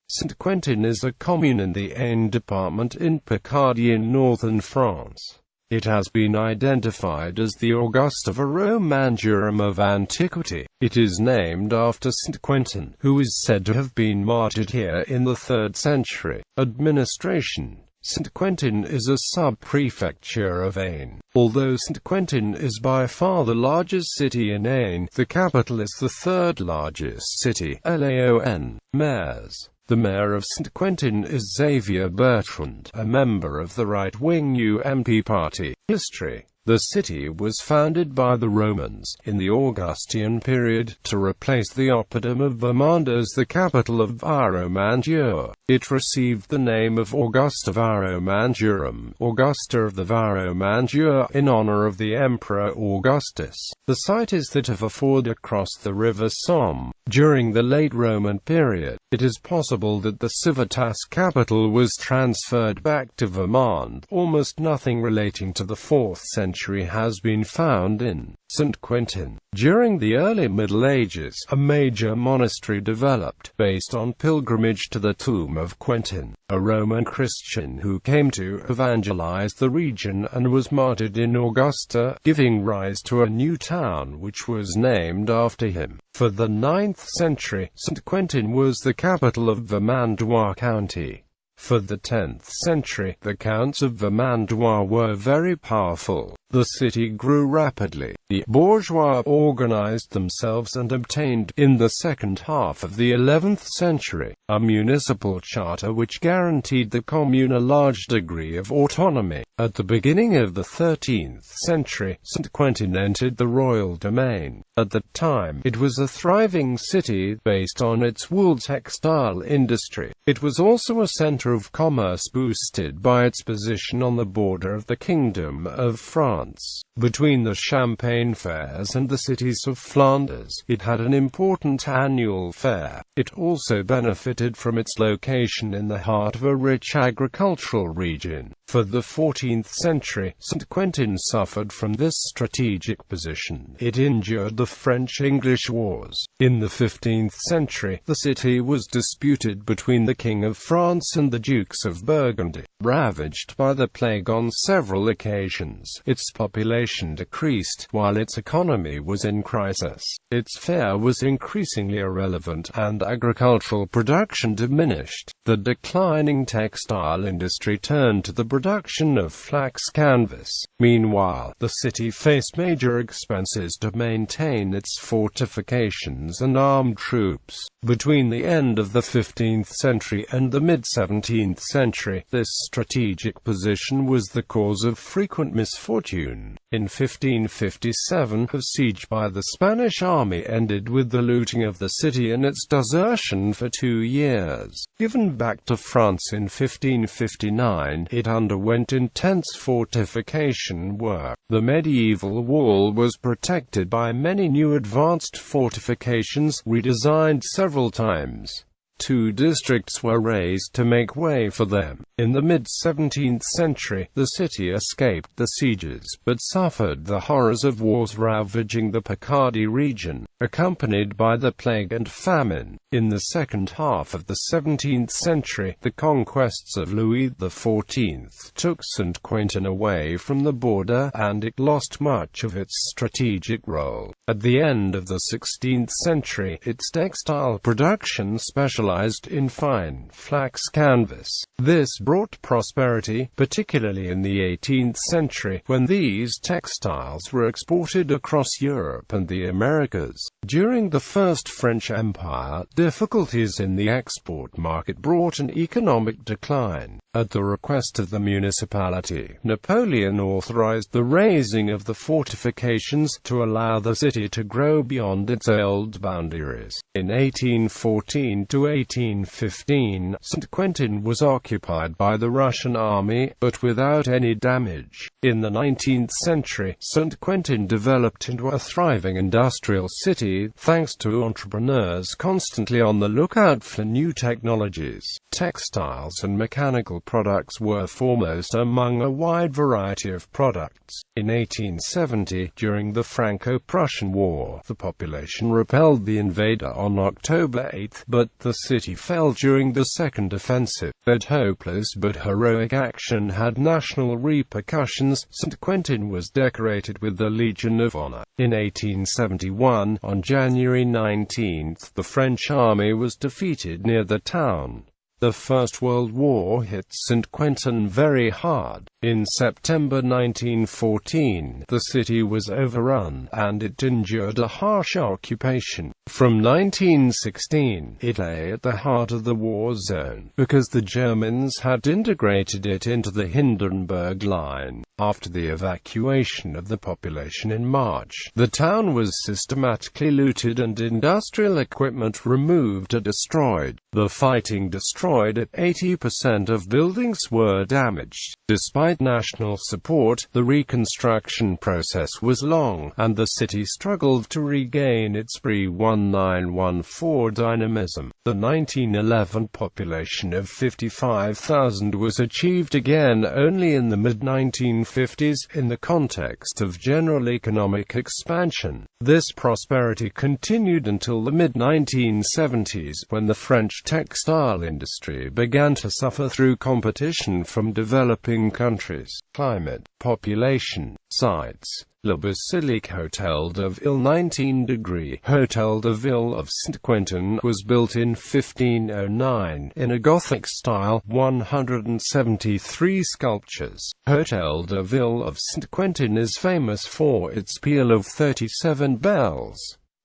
Saint Quentin is a commune in the Aisne department in Picardy in northern France. It has been identified as the Augusta Veromanduorum of antiquity. It is named after Saint Quentin, who is said to have been martyred here in the 3rd century. Administration: Saint Quentin is a sub-prefecture of Aisne. Although Saint Quentin is by far the largest city in Aisne, the capital is the 3rd largest city, Laon. Mayors: the mayor of Saint Quentin is Xavier Bertrand, a member of the right-wing UMP party. History: the city was founded by the Romans, in the Augustan period, to replace the oppidum of Vermand as the capital of Veromanduorum. It received the name of Augusta Veromanduorum, Augusta of the Veromanduorum, in honor of the Emperor Augustus. The site is that of a ford across the river Somme. During the late Roman period, it is possible that the Civitas capital was transferred back to Vermand. Almost nothing relating to the 4th century has been found in Saint Quentin. During the early Middle Ages, a major monastery developed, based on pilgrimage to the tomb of Quentin, a Roman Christian who came to evangelize the region and was martyred in Augusta, giving rise to a new town which was named after him. For the 9th century, Saint Quentin was the capital of Vermandois County. For the 10th century, the counts of Vermandois were very powerful. The city grew rapidly. The bourgeois organized themselves and obtained, in the second half of the 11th century, a municipal charter which guaranteed the commune a large degree of autonomy. At the beginning of the 13th century, Saint Quentin entered the royal domain. At the time, it was a thriving city, based on its wool textile industry. It was also a center of commerce boosted by its position on the border of the Kingdom of France. Between the Champagne fairs and the cities of Flanders, it had an important annual fair. It also benefited from its location in the heart of a rich agricultural region. For the 14th century, Saint Quentin suffered from this strategic position. It endured the French-English wars. In the 15th century, the city was disputed between the King of France and the Dukes of Burgundy. Ravaged by the plague on several occasions, its population decreased, while its economy was in crisis. Its fare was increasingly irrelevant, and agricultural production diminished. The declining textile industry turned to the production of flax canvas. Meanwhile, the city faced major expenses to maintain its fortifications and armed troops. Between the end of the 15th century and the mid-17th century, this strategic position was the cause of frequent misfortune. In 1557, a siege by the Spanish army ended with the looting of the city and its desertion for 2 years. Given back to France in 1559, it underwent intense fortification work. The medieval wall was protected by many new advanced fortifications, redesigned several times. 2 districts were raised to make way for them. In the mid-17th century, the city escaped the sieges, but suffered the horrors of wars ravaging the Picardy region, accompanied by the plague and famine. In the second half of the 17th century, the conquests of Louis XIV took Saint Quentin away from the border, and it lost much of its strategic role. At the end of the 16th century, its textile production specialized in fine flax canvas. This brought prosperity, particularly in the 18th century, when these textiles were exported across Europe and the Americas. During the First French Empire, difficulties in the export market brought an economic decline. At the request of the municipality, Napoleon authorized the raising of the fortifications to allow the city to grow beyond its old boundaries. In 1814 to 1815, Saint Quentin was occupied by the Russian army, but without any damage. In the 19th century, Saint Quentin developed into a thriving industrial city. city, thanks to entrepreneurs constantly on the lookout for new technologies. Textiles and mechanical products were foremost among a wide variety of products. In 1870, during the Franco-Prussian War, the population repelled the invader on October 8, but the city fell during the Second Offensive. That hopeless but heroic action had national repercussions. Saint Quentin was decorated with the Legion of Honor. In 1871, on January 19, the French army was defeated near the town. The First World War hit Saint Quentin very hard. In September 1914, the city was overrun, and it endured a harsh occupation. From 1916, it lay at the heart of the war zone, because the Germans had integrated it into the Hindenburg Line. After the evacuation of the population in March, the town was systematically looted and industrial equipment removed or destroyed. The fighting destroyed it. 80% of buildings were damaged. Despite national support, the reconstruction process was long, and the city struggled to regain its pre-1914 dynamism. The 1911 population of 55,000 was achieved again only in the mid-1950s, in the context of general economic expansion. This prosperity continued until the mid-1970s, when the French textile industry began to suffer through competition from developing countries. Climate, population, sites. Le Basilique Hotel de Ville 19° Hotel de Ville of Saint Quentin was built in 1509, in a Gothic style, 173 sculptures. Hotel de Ville of Saint Quentin is famous for its peal of 37 bells.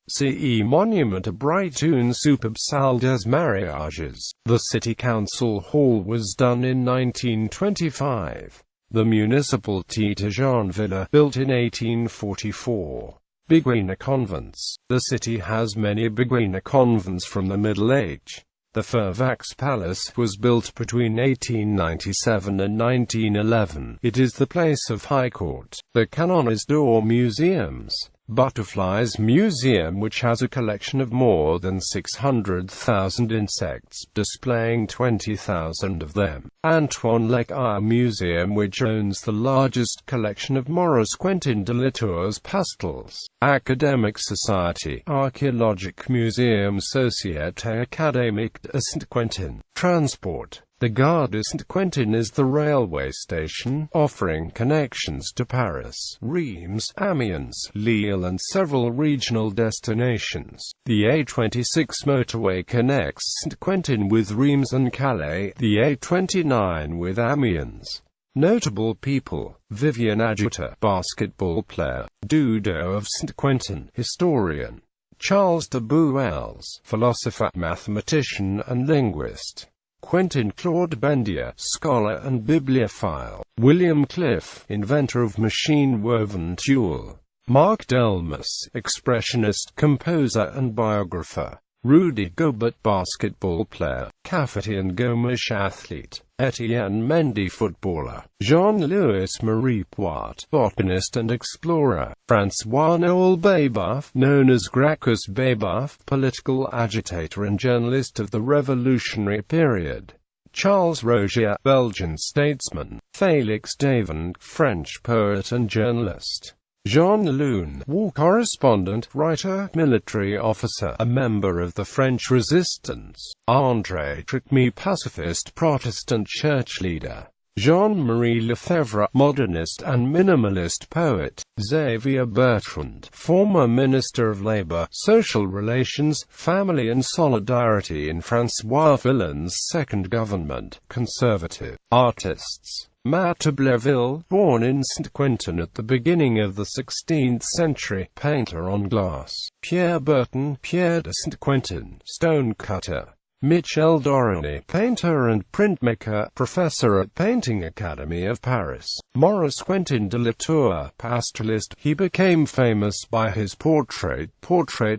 CE Monument à Bright une superbe salle des mariages. The City Council Hall was done in 1925. The municipal Jean Villa, built in 1844. Beguina convents. The city has many Beguina convents from the Middle Age. The Fairfax Palace was built between 1897 and 1911. It is the place of High Court. The Canonniers d'Or Museums. Butterflies Museum, which has a collection of more than 600,000 insects, displaying 20,000 of them. Antoine Lecaire Museum, which owns the largest collection of Maurice Quentin de Latour's pastels. Academic Society. Archaeologic Museum Société Académique de Saint Quentin. Transport. The Gare de Saint Quentin is the railway station, offering connections to Paris, Reims, Amiens, Lille and several regional destinations. The A26 motorway connects Saint Quentin with Reims and Calais, the A29 with Amiens. Notable people: Vivian Ajuta, basketball player; Dudo of Saint Quentin, historian; Charles de Bouels, philosopher, mathematician and linguist; Quentin Claude Bendier, scholar and bibliophile; William Cliff, inventor of machine-woven tulle; Marc Delmas, expressionist, composer and biographer; Rudy Gobert, basketball player; Cafetian Gomes, athlete; Etienne Mendy, footballer; Jean-Louis Marie Poit, botanist and explorer; François-Noël Babeuf, known as Gracchus Babeuf, political agitator and journalist of the revolutionary period; Charles Rogier, Belgian statesman; Félix Davant, French poet and journalist; Jean Leun, war correspondent, writer, military officer, a member of the French Resistance; André Tricmy, pacifist Protestant church leader; Jean-Marie Lefebvre, modernist and minimalist poet; Xavier Bertrand, former Minister of Labour, Social Relations, Family and Solidarity in François Filland's second government, conservative. Artists. Marthe Bleville, born in Saint Quentin at the beginning of the 16th century, painter on glass. Pierre Berton, Pierre de Saint Quentin, stonecutter. Michel Dorani, painter and printmaker, professor at Painting Academy of Paris. Maurice Quentin de Latour, pastoralist. He became famous by his portrait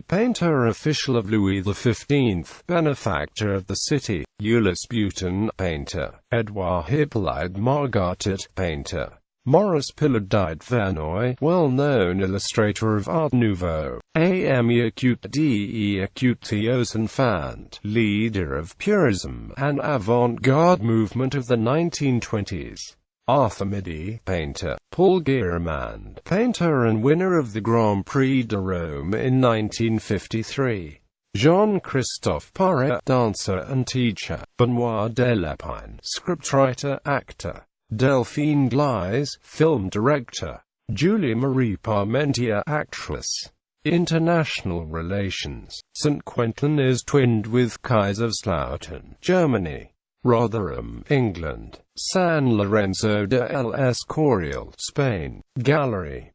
painter, official of Louis XV, benefactor of the city. Ulysse Boutin, painter. Edouard Hippolyte Margaret, painter. Maurice Picardy Verneuil, well-known illustrator of Art Nouveau. Ame acute enfant, leader of Purism, an avant-garde movement of the 1920s. Arthur painter. Paul Guillemand, painter and winner of the Grand Prix de Rome in 1953. Jean-Christophe Paré, dancer and teacher. Benoit Delépine, scriptwriter, actor. Delphine Gleis, film director. Julie Marie Parmentier, actress. International relations. Saint Quentin is twinned with Kaiserslautern, Germany. Rotherham, England. San Lorenzo de El Escorial, Spain. Gallery.